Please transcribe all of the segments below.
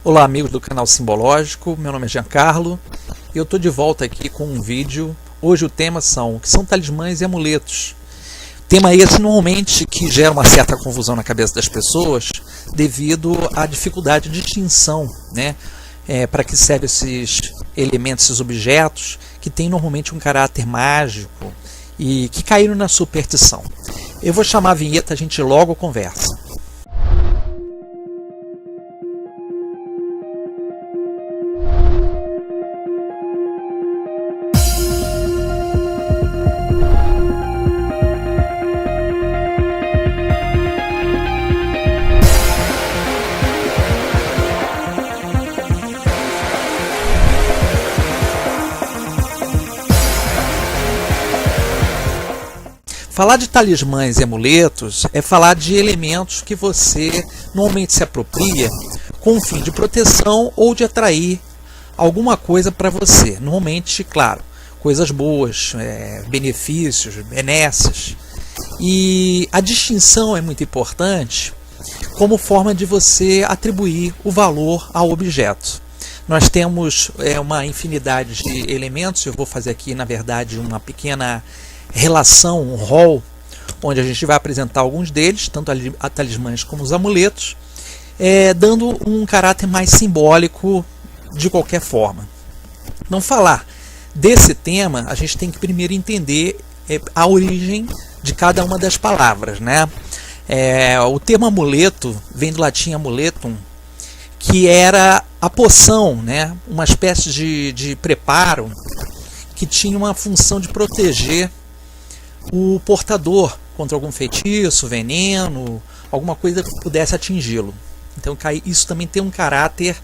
Olá amigos do canal Simbológico, meu nome é Giancarlo e eu estou de volta aqui com um vídeo. Hoje o tema o que são talismãs e amuletos. Tema esse normalmente que gera uma certa confusão na cabeça das pessoas devido à dificuldade de distinção, né? Para que servem esses elementos, esses objetos que têm normalmente um caráter mágico e que caíram na superstição. Eu vou chamar a vinheta, a gente logo conversa. Falar de talismãs e amuletos é falar de elementos que você normalmente se apropria com o fim de proteção ou de atrair alguma coisa para você. Normalmente, claro, coisas boas, benefícios, benesses. E a distinção é muito importante como forma de você atribuir o valor ao objeto. Nós temos uma infinidade de elementos, eu vou fazer aqui, na verdade, uma pequena relação, um rol, onde a gente vai apresentar alguns deles, tanto a talismãs como os amuletos, dando um caráter mais simbólico de qualquer forma. Não falar desse tema, a gente tem que primeiro entender a origem de cada uma das palavras, né? O termo amuleto vem do latim amuletum, que era a poção, né? Uma espécie de preparo que tinha uma função de proteger o portador contra algum feitiço, veneno, alguma coisa que pudesse atingi-lo. Então isso também tem um caráter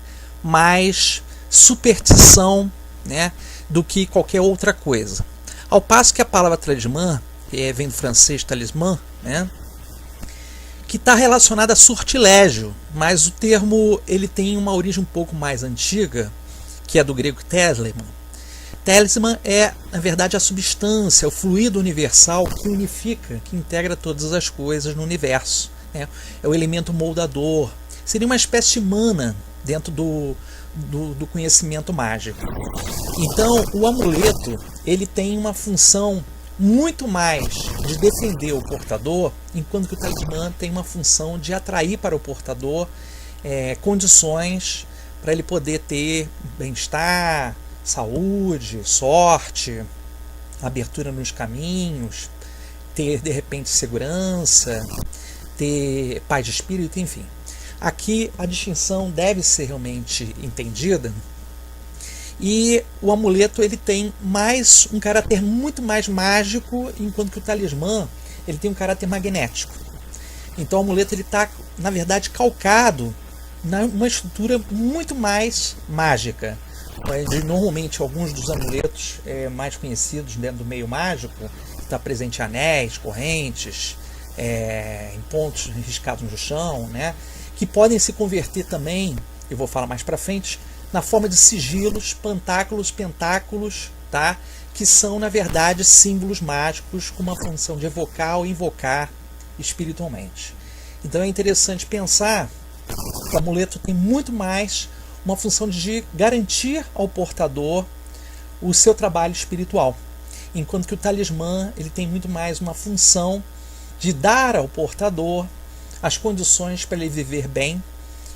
mais superstição, né, do que qualquer outra coisa. Ao passo que a palavra talismã, que vem do francês talismã, né, que está relacionada a sortilégio, mas o termo ele tem uma origem um pouco mais antiga, que é do grego talismã. Talismã é, na verdade, a substância, o fluido universal que unifica, que integra todas as coisas no universo, né? É o elemento moldador. Seria uma espécie de mana dentro do conhecimento mágico. Então, o amuleto ele tem uma função muito mais de defender o portador, enquanto que o talismã tem uma função de atrair para o portador condições para ele poder ter bem-estar, saúde, sorte, abertura nos caminhos, ter de repente segurança, ter paz de espírito, enfim. Aqui a distinção deve ser realmente entendida e o amuleto ele tem mais um caráter muito mais mágico, enquanto que o talismã ele tem um caráter magnético. Então o amuleto ele está, na verdade, calcado numa estrutura muito mais mágica. Normalmente alguns dos amuletos mais conhecidos dentro do meio mágico está presente em anéis, correntes, em pontos riscados no chão, né, que podem se converter também, eu vou falar mais para frente, na forma de sigilos, pantáculos, pentáculos, tá, que são na verdade símbolos mágicos com uma função de evocar ou invocar espiritualmente. Então é interessante pensar que o amuleto tem muito mais uma função de garantir ao portador o seu trabalho espiritual, enquanto que o talismã ele tem muito mais uma função de dar ao portador as condições para ele viver bem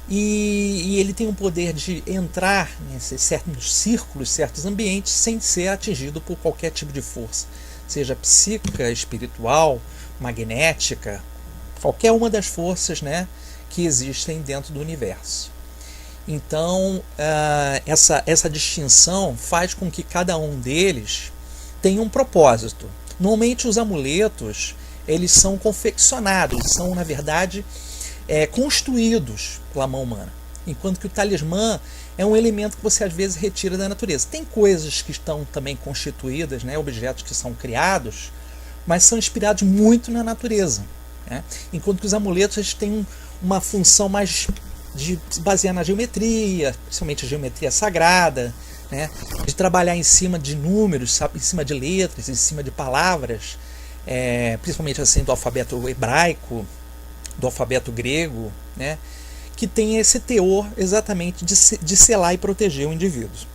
e ele tem o poder de entrar nesses certos círculos, certos ambientes sem ser atingido por qualquer tipo de força, seja psíquica, espiritual, magnética, qualquer uma das forças, né, que existem dentro do universo. Então, essa distinção faz com que cada um deles tenha um propósito. Normalmente os amuletos eles são confeccionados, são na verdade construídos pela mão humana, enquanto que o talismã é um elemento que você às vezes retira da natureza. Tem coisas que estão também constituídas, né, objetos que são criados, mas são inspirados muito na natureza, né? Enquanto que os amuletos eles têm uma função mais de se basear na geometria, principalmente a geometria sagrada, né? De trabalhar em cima de números, em cima de letras, em cima de palavras, principalmente assim do alfabeto hebraico, do alfabeto grego, né? que tem esse teor exatamente de selar e proteger o indivíduo.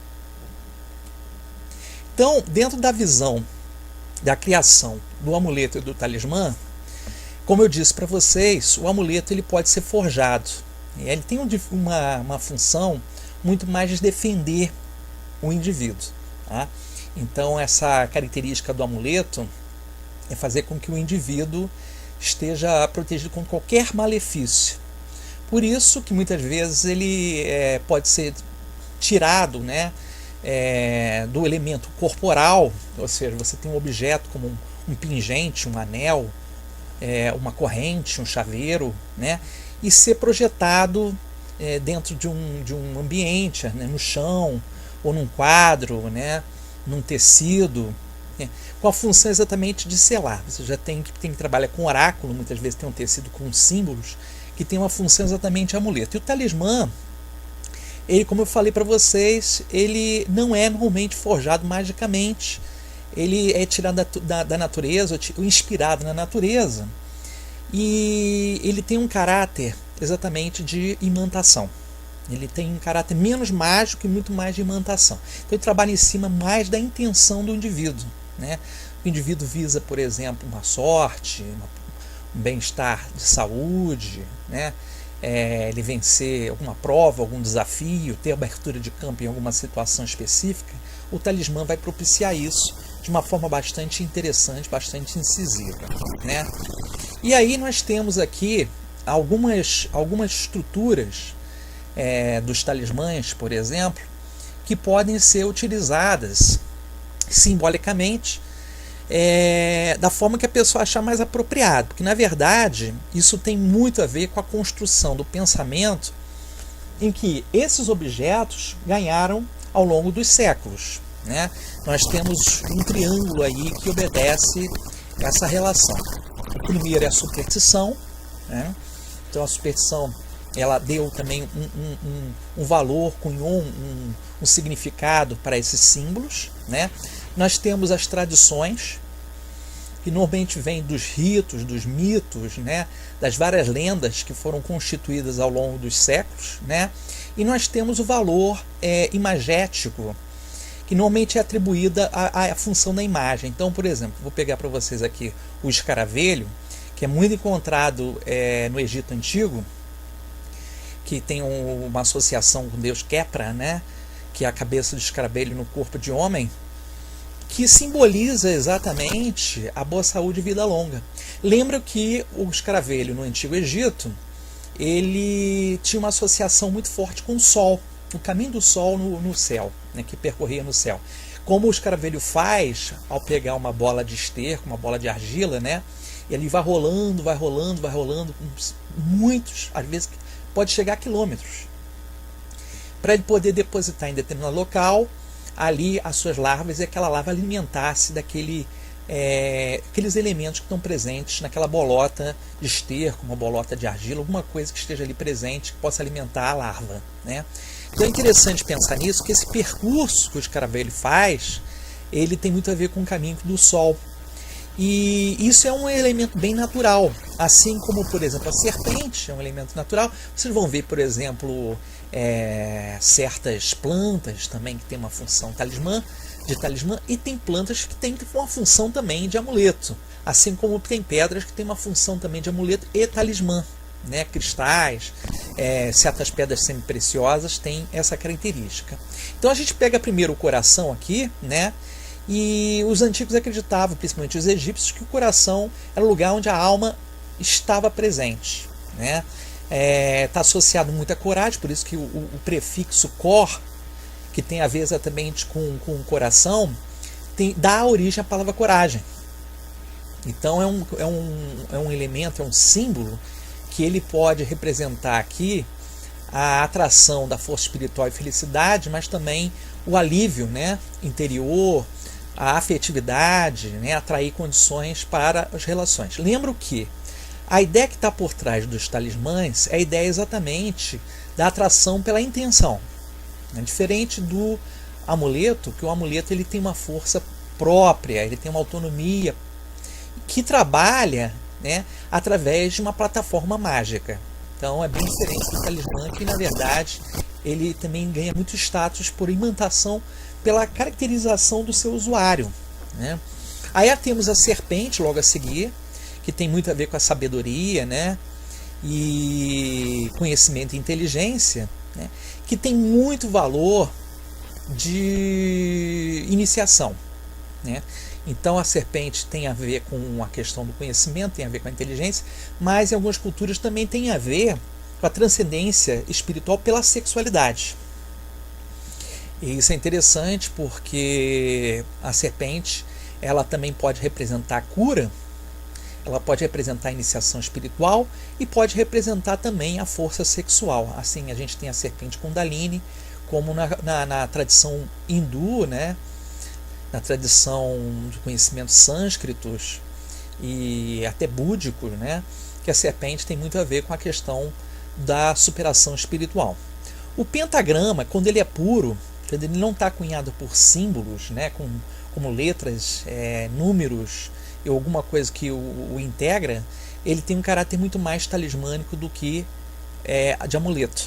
Então, dentro da visão da criação do amuleto e do talismã, como eu disse para vocês, o amuleto ele pode ser forjado. Ele tem uma função muito mais de defender o indivíduo. Tá? Então, essa característica do amuleto é fazer com que o indivíduo esteja protegido contra qualquer malefício. Por isso que muitas vezes ele pode ser tirado, né, do elemento corporal, ou seja, você tem um objeto como um pingente, um anel, uma corrente, um chaveiro, né, e ser projetado dentro de um ambiente, né, no chão, ou num quadro, né, num tecido, com a função exatamente de selar. Você já tem que trabalhar com oráculo, muitas vezes tem um tecido com símbolos, que tem uma função exatamente de amuleto. E o talismã, ele, como eu falei para vocês, ele não é normalmente forjado magicamente. Ele é tirado da natureza, ou inspirado na natureza, e ele tem um caráter exatamente de imantação. Ele tem um caráter menos mágico e muito mais de imantação. Então ele trabalha em cima mais da intenção do indivíduo. Né? O indivíduo visa, por exemplo, uma sorte, um bem-estar de saúde, né? Ele vencer alguma prova, algum desafio, ter abertura de campo em alguma situação específica. O talismã vai propiciar isso de uma forma bastante interessante, bastante incisiva. Né? E aí nós temos aqui algumas estruturas dos talismãs, por exemplo, que podem ser utilizadas simbolicamente da forma que a pessoa achar mais apropriado, porque na verdade isso tem muito a ver com a construção do pensamento em que esses objetos ganharam ao longo dos séculos. Né? Nós temos um triângulo aí que obedece essa relação. O primeiro é a superstição, né? Então a superstição ela deu também um valor, cunhou um significado para esses símbolos. Né? Nós temos as tradições, que normalmente vêm dos ritos, dos mitos, né? Das várias lendas que foram constituídas ao longo dos séculos. Né? E nós temos o valor imagético, que normalmente é atribuída à função da imagem. Então, por exemplo, vou pegar para vocês aqui o escaravelho, que é muito encontrado no Egito Antigo, que tem uma associação com o deus Khepra, né? Que é a cabeça do escaravelho no corpo de homem, que simboliza exatamente a boa saúde e vida longa. Lembra que o escaravelho no Antigo Egito, ele tinha uma associação muito forte com o Sol, o caminho do Sol no céu, né, que percorria no céu. Como o escaravelho faz ao pegar uma bola de esterco, uma bola de argila, né, e ele vai rolando, muitos, às vezes pode chegar a quilômetros, para ele poder depositar em determinado local ali as suas larvas, e aquela larva alimentasse aqueles elementos que estão presentes naquela bolota de esterco, uma bolota de argila, alguma coisa que esteja ali presente que possa alimentar a larva. Né? Então é interessante pensar nisso, que esse percurso que o escaravelho faz, ele tem muito a ver com o caminho do Sol. E isso é um elemento bem natural, assim como, por exemplo, a serpente é um elemento natural. Vocês vão ver, por exemplo, certas plantas também que tem uma função de talismã, e tem plantas que têm uma função também de amuleto, assim como tem pedras que têm uma função também de amuleto e talismã. Né? Cristais, certas pedras semi-preciosas têm essa característica. Então a gente pega primeiro o coração aqui, né? E os antigos acreditavam, principalmente os egípcios, que o coração era o lugar onde a alma estava presente. Né? Está associado muito à coragem, por isso que o prefixo cor, que tem a ver exatamente com o coração, dá origem à palavra coragem. Então é um elemento, é um símbolo que ele pode representar aqui a atração da força espiritual e felicidade, mas também o alívio, né, interior, a afetividade, né, atrair condições para as relações. Lembro que a ideia que está por trás dos talismãs é a ideia exatamente da atração pela intenção. É diferente do amuleto, que o amuleto ele tem uma força própria, ele tem uma autonomia que trabalha, né, através de uma plataforma mágica. Então é bem diferente do talismã, que na verdade ele também ganha muito status por imantação, pela caracterização do seu usuário, né? Aí temos a serpente logo a seguir, que tem muito a ver com a sabedoria, né? E conhecimento e inteligência, né? Que tem muito valor de iniciação, né? Então a serpente tem a ver com a questão do conhecimento, tem a ver com a inteligência, mas em algumas culturas também tem a ver com a transcendência espiritual pela sexualidade. E isso é interessante porque a serpente, ela também pode representar a cura, ela pode representar a iniciação espiritual e pode representar também a força sexual. Assim, a gente tem a serpente Kundalini, como na tradição hindu, né? Na tradição de conhecimentos sânscritos e até búdicos, né? Que a serpente tem muito a ver com a questão da superação espiritual. O pentagrama, quando ele é puro, quando ele não está cunhado por símbolos, né? Como letras, números e alguma coisa que o integra, ele tem um caráter muito mais talismânico do que de amuleto,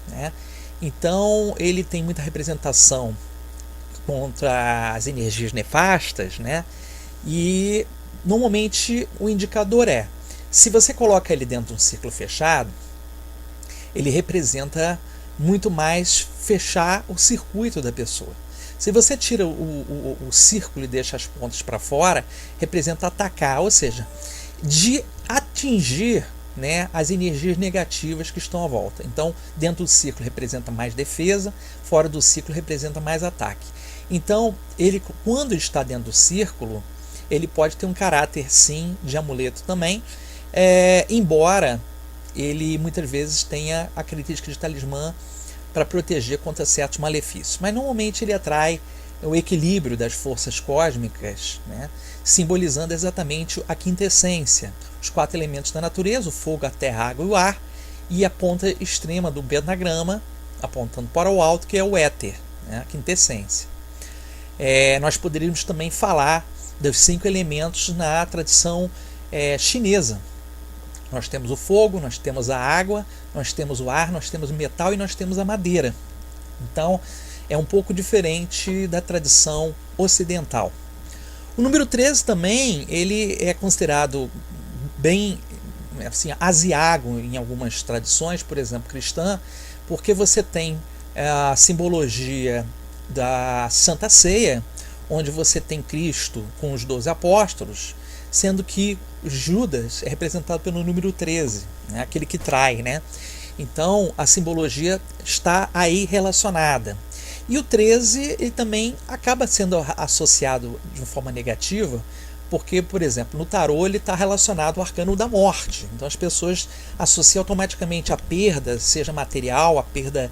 né? Então ele tem muita representação contra as energias nefastas, né? E normalmente o indicador se você coloca ele dentro de um círculo fechado, ele representa muito mais fechar o circuito da pessoa. Se você tira o círculo e deixa as pontas para fora, representa atacar, ou seja, de atingir, né, as energias negativas que estão à volta. Então, dentro do círculo representa mais defesa, fora do círculo representa mais ataque. Então, ele, quando está dentro do círculo, ele pode ter um caráter, sim, de amuleto também, embora ele muitas vezes tenha a característica de talismã para proteger contra certos malefícios. Mas normalmente ele atrai o equilíbrio das forças cósmicas, né, simbolizando exatamente a quinta essência, os 4 elementos da natureza, o fogo, a terra, a água e o ar, e a ponta extrema do pentagrama, apontando para o alto, que é o éter, né, a quinta essência. Nós poderíamos também falar dos 5 elementos na tradição chinesa. Nós temos o fogo, nós temos a água, nós temos o ar, nós temos o metal e nós temos a madeira. Então, é um pouco diferente da tradição ocidental. O número 13 também, ele é considerado bem assim, aziago em algumas tradições, por exemplo, cristã, porque você tem a simbologia da Santa Ceia, onde você tem Cristo com os 12 apóstolos, sendo que Judas é representado pelo número 13, né, aquele que trai, né? Então a simbologia está aí relacionada. E o 13 ele também acaba sendo associado de uma forma negativa, porque, por exemplo, no tarô ele está relacionado ao arcano da morte. Então as pessoas associam automaticamente a perda, seja material, a perda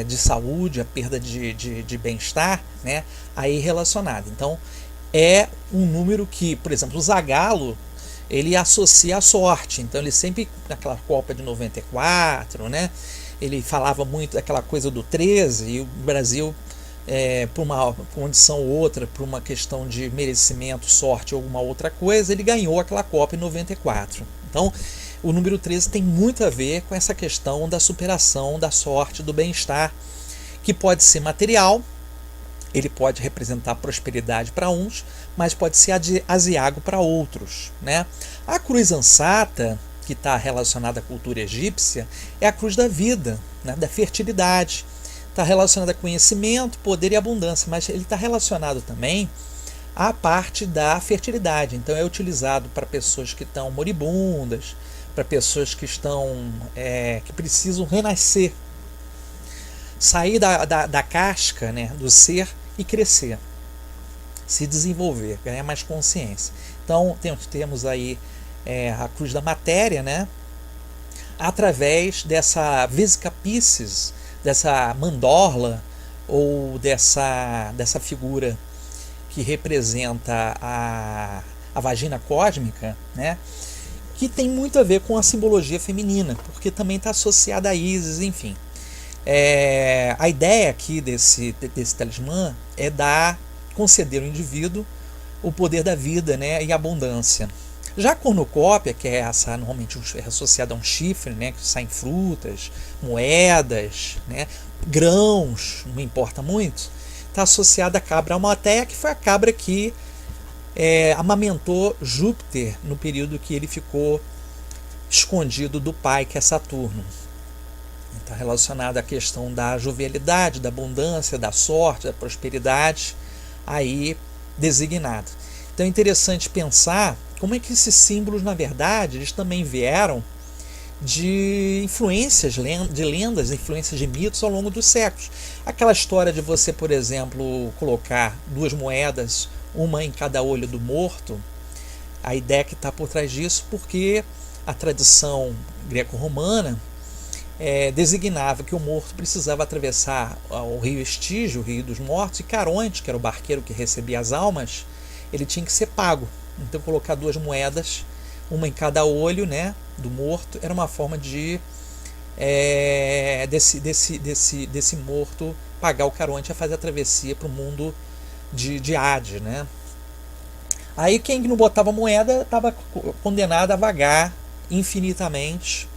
de saúde, a perda de bem-estar, né, aí relacionada. Então é um número que, por exemplo, o Zagalo, ele associa a sorte. Então ele sempre, naquela Copa de 94, né, ele falava muito daquela coisa do 13, e o Brasil, por uma condição ou outra, por uma questão de merecimento, sorte ou alguma outra coisa, ele ganhou aquela Copa em 94. Então o número 13 tem muito a ver com essa questão da superação, da sorte, do bem-estar, que pode ser material. Ele pode representar prosperidade para uns, mas pode ser aziago para outros, né? A cruz ansata, que está relacionada à cultura egípcia, é a cruz da vida, né? Da fertilidade. Está relacionada a conhecimento, poder e abundância, mas ele está relacionado também à parte da fertilidade. Então é utilizado para pessoas que estão moribundas, para pessoas que estão que precisam renascer, sair da casca, né, do ser e crescer, se desenvolver, ganhar mais consciência. Então temos aí a cruz da matéria, né, através dessa Vesica Piscis, dessa mandorla ou dessa figura que representa a vagina cósmica, né, que tem muito a ver com a simbologia feminina, porque também está associada a Ísis, enfim. A ideia aqui desse talismã é conceder ao indivíduo o poder da vida, né, e abundância. Já a cornucópia, que é essa normalmente é associada a um chifre, né, que saem frutas, moedas, né, grãos, não importa muito, está associada à cabra Almateia, que foi a cabra que amamentou Júpiter no período que ele ficou escondido do pai, que é Saturno. Está relacionado à questão da jovialidade, da abundância, da sorte, da prosperidade, aí designado. Então é interessante pensar como é que esses símbolos, na verdade, eles também vieram de influências, de lendas, influências de mitos ao longo dos séculos. Aquela história de você, por exemplo, colocar 2 moedas, uma em cada olho do morto, a ideia que está por trás disso, porque a tradição greco-romana designava que o morto precisava atravessar o rio Estígio, o rio dos mortos, e Caronte, que era o barqueiro que recebia as almas, ele tinha que ser pago. Então colocar 2 moedas, uma em cada olho, né, do morto, era uma forma de desse morto pagar o Caronte a fazer a travessia para o mundo de Hades, né? Aí quem não botava moeda estava condenado a vagar infinitamente,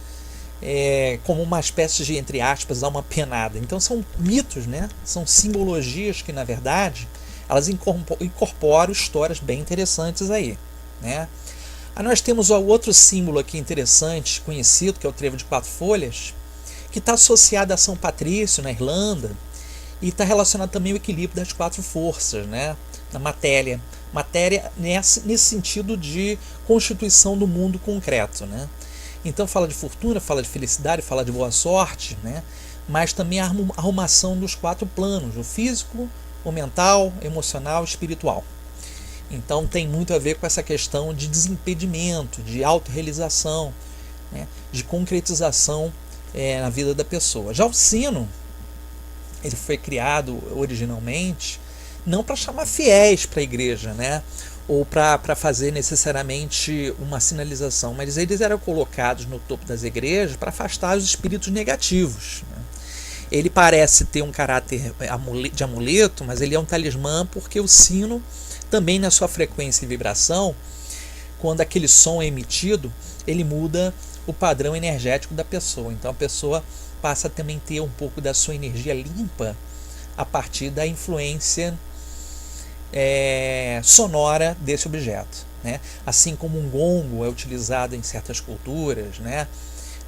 como uma espécie de, entre aspas, dar uma penada. Então são mitos, né? São simbologias que, na verdade, elas incorporam histórias bem interessantes aí, né? Aí nós temos o outro símbolo aqui interessante, conhecido, que é o trevo de 4 folhas, que está associado a São Patrício, na Irlanda, e está relacionado também ao equilíbrio das 4 forças, né? Na matéria. Matéria nesse sentido de constituição do mundo concreto, né? Então fala de fortuna, fala de felicidade, fala de boa sorte, né? Mas também a arrumação dos 4 planos, o físico, o mental, emocional e espiritual. Então tem muito a ver com essa questão de desimpedimento, de autorrealização, né? De concretização na vida da pessoa. Já o sino, ele foi criado originalmente não para chamar fiéis para a igreja, né? Ou para fazer necessariamente uma sinalização, mas eles eram colocados no topo das igrejas para afastar os espíritos negativos, né? Ele parece ter um caráter de amuleto, mas ele é um talismã porque o sino, também na sua frequência e vibração, quando aquele som é emitido, ele muda o padrão energético da pessoa. Então a pessoa passa a também ter um pouco da sua energia limpa a partir da influência sonora desse objeto, né? Assim como um gongo é utilizado em certas culturas, né?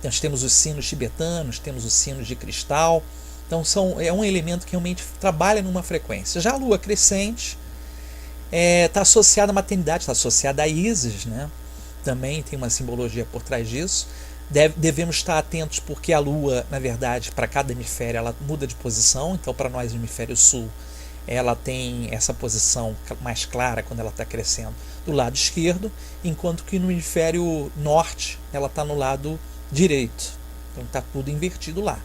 Nós temos os sinos tibetanos, temos os sinos de cristal. Então é um elemento que realmente trabalha numa frequência. Já a lua crescente está associada à maternidade, está associada a Ísis, né? Também tem uma simbologia por trás disso. Devemos estar atentos porque a lua, na verdade, para cada hemisfério, ela muda de posição. Então, para nós, no hemisfério sul, ela tem essa posição mais clara quando ela está crescendo do lado esquerdo, enquanto que no hemisfério norte ela está no lado direito. Então está tudo invertido lá.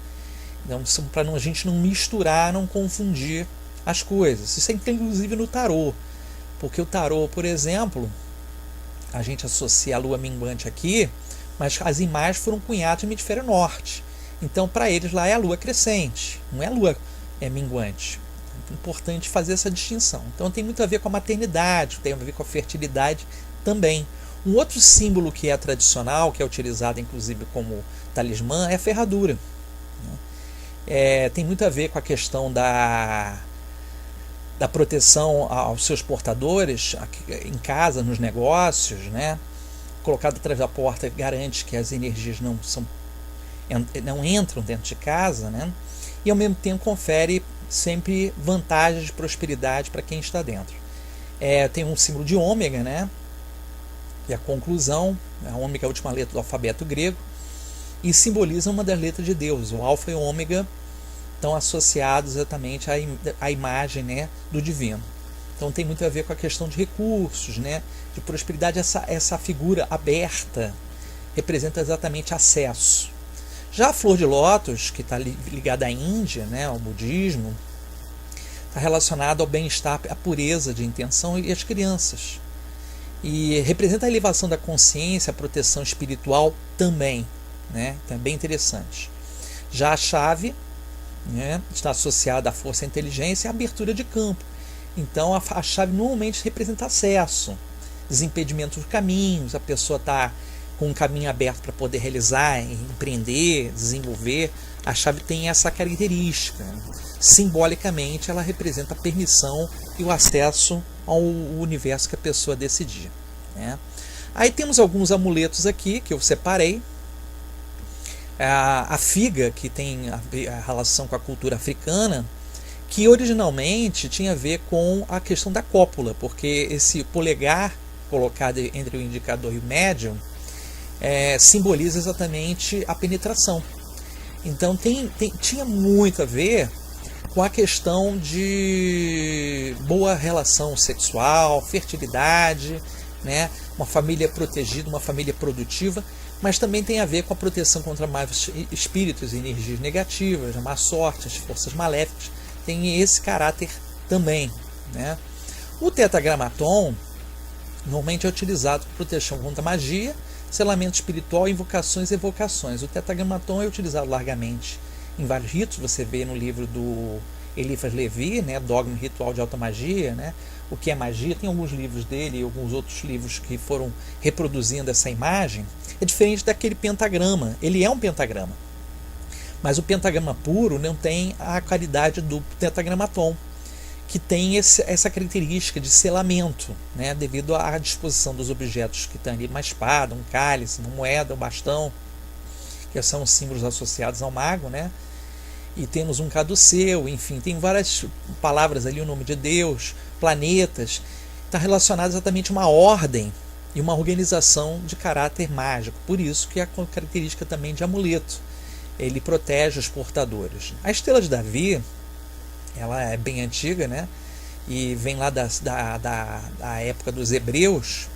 Então, para a gente não misturar, não confundir as coisas. Isso é inclusive no tarô, porque o tarô, por exemplo, a gente associa a lua minguante aqui, mas as imagens foram cunhadas no hemisfério norte. Então para eles lá é a lua crescente, não é a lua minguante. É importante fazer essa distinção. Então tem muito a ver com a maternidade, tem a ver com a fertilidade também. Um outro símbolo que é tradicional, que é utilizado inclusive como talismã, é a ferradura. Tem muito a ver com a questão da proteção aos seus portadores em casa, nos negócios, né? Colocado atrás da porta garante que as energias não entram dentro de casa, né? E ao mesmo tempo confere sempre vantagens de prosperidade para quem está dentro. Tem um símbolo de ômega, né? E a conclusão, a ômega é a última letra do alfabeto grego, e simboliza uma das letras de Deus. O alfa e o ômega estão associados exatamente à imagem, né, do divino. Então tem muito a ver com a questão de recursos, né, de prosperidade. Essa figura aberta representa exatamente acesso. Já a flor de lótus, que está ligada à Índia, né, ao budismo, está relacionada ao bem-estar, à pureza de intenção e às crianças. E representa a elevação da consciência, a proteção espiritual também, né? Então é bem interessante. Já a chave, né, está associada à força e à inteligência e à abertura de campo. Então a chave normalmente representa acesso, desimpedimento dos caminhos, a pessoa está com um caminho aberto para poder realizar, empreender, desenvolver. A chave tem essa característica. Simbolicamente, ela representa a permissão e o acesso ao universo que a pessoa decidir, né? Aí temos alguns amuletos aqui que eu separei. A figa, que tem a relação com a cultura africana, que originalmente tinha a ver com a questão da cópula, porque esse polegar colocado entre o indicador e o médium simboliza exatamente a penetração. Então tinha muito a ver com a questão de boa relação sexual, fertilidade, né? Uma família protegida, uma família produtiva, mas também tem a ver com a proteção contra maus espíritos e energias negativas, a má sorte, as forças maléficas. Tem esse caráter também, né? O tetragramaton normalmente é utilizado para proteção contra magia, selamento espiritual, invocações e evocações. O tetragramaton é utilizado largamente em vários ritos. Você vê no livro do Eliphas Levi, né, Dogma e Ritual de Alta Magia, né, o que é magia. Tem alguns livros dele e alguns outros livros que foram reproduzindo essa imagem. É diferente daquele pentagrama. Ele é um pentagrama, mas o pentagrama puro não tem a qualidade do tetragramaton, que tem essa característica de selamento, né, devido à disposição dos objetos que estão ali, uma espada, um cálice, uma moeda, um bastão, que são símbolos associados ao mago, né? E temos um caduceu, enfim, tem várias palavras ali, o nome de Deus, planetas, está relacionado exatamente a uma ordem e uma organização de caráter mágico. Por isso que é a característica também de amuleto. Ele protege os portadores. A estrela de Davi, ela é bem antiga, né? E vem lá da época dos hebreus.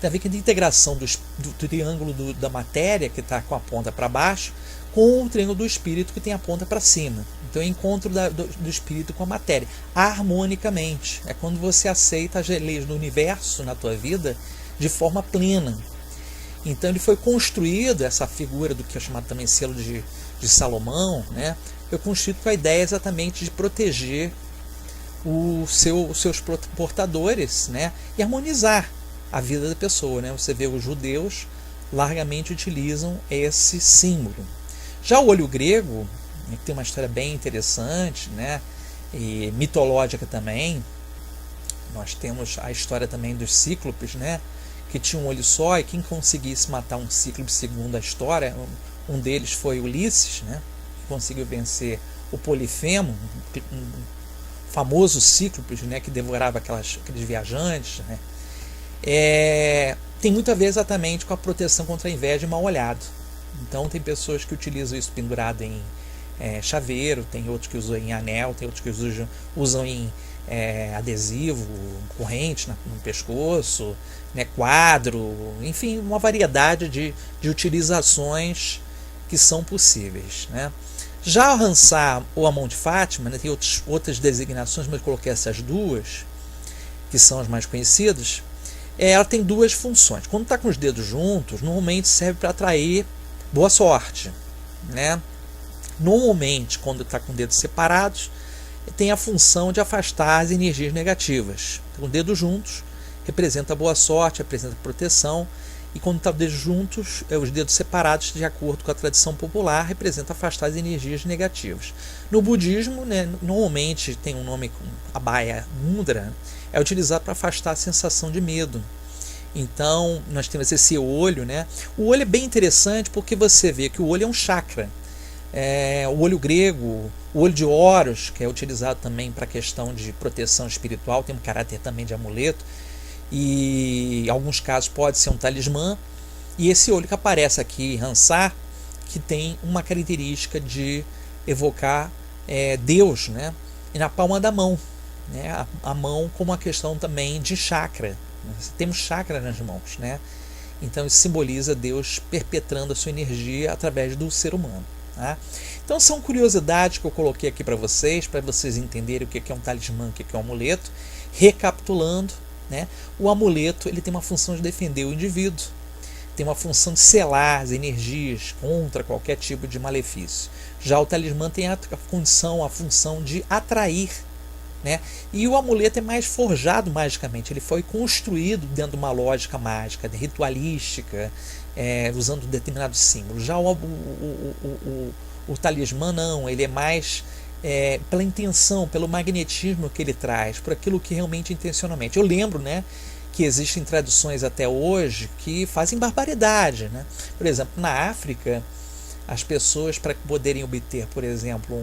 Tem a ver com a integração do triângulo da matéria, que está com a ponta para baixo, com o triângulo do espírito, que tem a ponta para cima. Então é o encontro do espírito com a matéria, harmonicamente. É quando você aceita as leis do universo na tua vida de forma plena. Então ele foi construído, essa figura do que é chamado também selo de Salomão, né? Foi construído com a ideia exatamente de proteger os seus portadores, né? E harmonizar a vida da pessoa, né? Você vê, os judeus largamente utilizam esse símbolo. Já o olho grego, né, que tem uma história bem interessante, né? E mitológica também. Nós temos a história também dos cíclopes, né? Que tinha um olho só, e quem conseguisse matar um cíclope, segundo a história, um deles foi Ulisses, né? Que conseguiu vencer o Polifemo, um famoso cíclope, né? Que devorava aqueles viajantes, né? Tem muito a ver exatamente com a proteção contra a inveja e mal-olhado. Então tem pessoas que utilizam isso pendurado em chaveiro, tem outros que usam em anel, tem outros que usam em adesivo, corrente no pescoço, né, quadro, enfim, uma variedade de utilizações que são possíveis, né? Já o Hansá ou a mão de Fátima, né, tem outras designações, mas eu coloquei essas duas, que são as mais conhecidas. Ela tem duas funções. Quando está com os dedos juntos, normalmente serve para atrair boa sorte, né? Normalmente, quando está com dedos separados, tem a função de afastar as energias negativas. Com os dedos juntos, representa boa sorte, representa proteção. E quando está os dedos juntos, os dedos separados, de acordo com a tradição popular, representa afastar as energias negativas. No budismo, né, normalmente tem um nome, Abhaya Mudra, é utilizado para afastar a sensação de medo. Então, nós temos esse olho, né? O olho é bem interessante porque você vê que o olho é um chakra. O olho grego, o olho de Horus, que é utilizado também para a questão de proteção espiritual, tem um caráter também de amuleto, e em alguns casos pode ser um talismã. E esse olho que aparece aqui em Hansá, que tem uma característica de evocar Deus, né? E na palma da mão, né? A mão como uma questão também de chakra. Temos chakra nas mãos, né? Então isso simboliza Deus perpetrando a sua energia através do ser humano, tá? Então são curiosidades que eu coloquei aqui para vocês entenderem o que é um talismã, o que é um amuleto. Recapitulando, né? O amuleto ele tem uma função de defender o indivíduo, tem uma função de selar as energias contra qualquer tipo de malefício. Já o talismã tem a função de atrair né? E o amuleto é mais forjado magicamente, ele foi construído dentro de uma lógica mágica, ritualística, usando determinados símbolos. Já o talismã não, ele é mais pela intenção, pelo magnetismo que ele traz, por aquilo que realmente intencionalmente. Eu lembro, né, que existem tradições até hoje que fazem barbaridade, né? Por exemplo, na África, as pessoas, para poderem obter, por exemplo,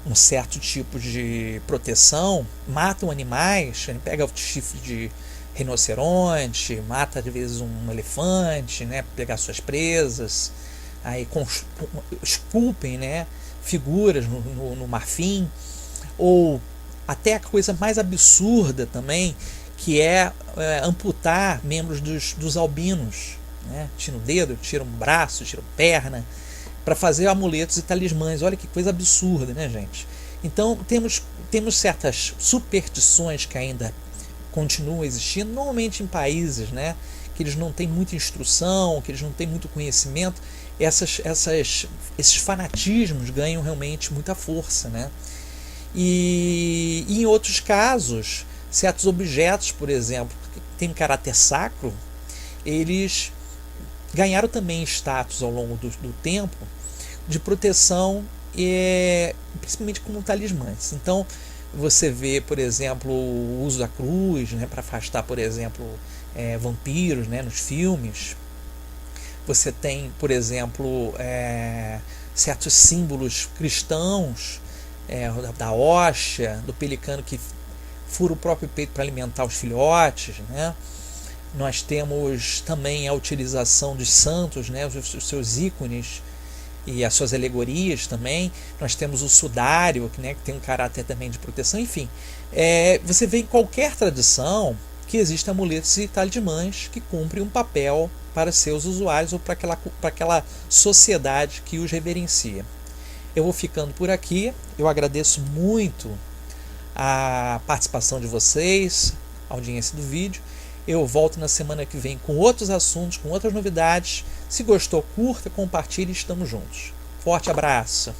um certo tipo de proteção, matam animais, pega o chifre de rinoceronte, mata às vezes um elefante, né, para pegar suas presas, aí esculpem, né, figuras no marfim, ou até a coisa mais absurda também, que é amputar membros dos albinos, né? Tira um dedo, tira um braço, tira uma perna, para fazer amuletos e talismãs. Olha que coisa absurda, né, gente? Então temos certas superstições que ainda continuam existindo, normalmente em países, né, que eles não têm muita instrução, que eles não têm muito conhecimento. Esses fanatismos ganham realmente muita força, né? E em outros casos, certos objetos, por exemplo, que têm um caráter sacro, eles ganharam também status ao longo do tempo de proteção, principalmente como talismãs. Então você vê, por exemplo, o uso da cruz, né, para afastar, por exemplo, vampiros, né, nos filmes. Você tem, por exemplo, certos símbolos cristãos, da hóstia, do pelicano que fura o próprio peito para alimentar os filhotes, né? Nós temos também a utilização dos santos, né, os seus ícones e as suas alegorias também. Nós temos o sudário, né, que tem um caráter também de proteção. Enfim, você vê em qualquer tradição que existem amuletos e talismãs que cumprem um papel para seus usuários ou para aquela sociedade que os reverencia. Eu vou ficando por aqui. Eu agradeço muito a participação de vocês, a audiência do vídeo. Eu volto na semana que vem com outros assuntos, com outras novidades. Se gostou, curta, compartilhe e estamos juntos. Forte abraço!